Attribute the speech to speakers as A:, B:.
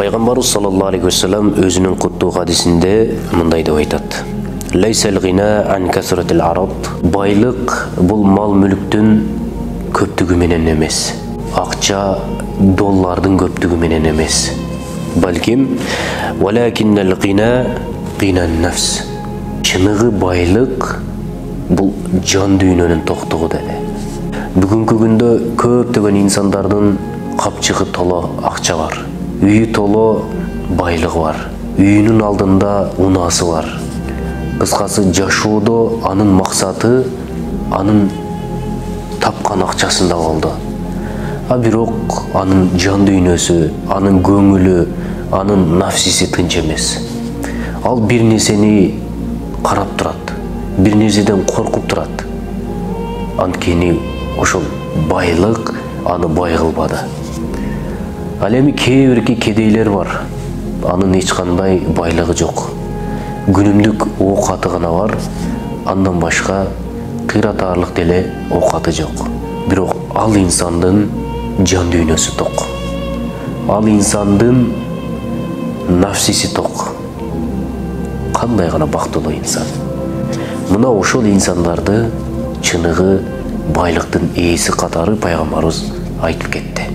A: Пайғамбарыбыз саллаллаху алейхи вассалам өзінің құтты хадисінде мындай деп айтады: Лайсал гина ан касратил арад. Байлық бұл мал мүліктің көптігі менен емес, ақша, доллардың көптігі менен емес. Бәлкім валакиннал гина гинан нафс. Шынығы байлық бұл жан дүйнөнүн тоқтығы деді. Бүгінгі күндө көптөгөн инсандардын капчыгы толо акча бар, үйү толо байлыгы бар, үйүнүн алдында унасы бар. Кыскасы жашоодо анын максаты анын тапкан акчасында болду. А бирок анын жан дүйнөсү, анын көңүлү, анын нафсиси тынч эмес. Ал бир нерсени карап турат, бир нерседен коркуп турат. Анткени ошол байлык аны бай кылбады. Ал эми кээ бирки кедейлер бар, анын эч кандай байлыгы жок. Күнүмдүк оокаты гана бар, андан башка кыйратарлык деле оокаты жок. Бирок ал инсандын жан дүйнөсү ток. Ал инсандын нафсиси ток. Кандай гана бактылуу инсан. Мына ошол инсандарды чыныгы байлыктын ээси катары пайгамбарыбыз айтып кетти.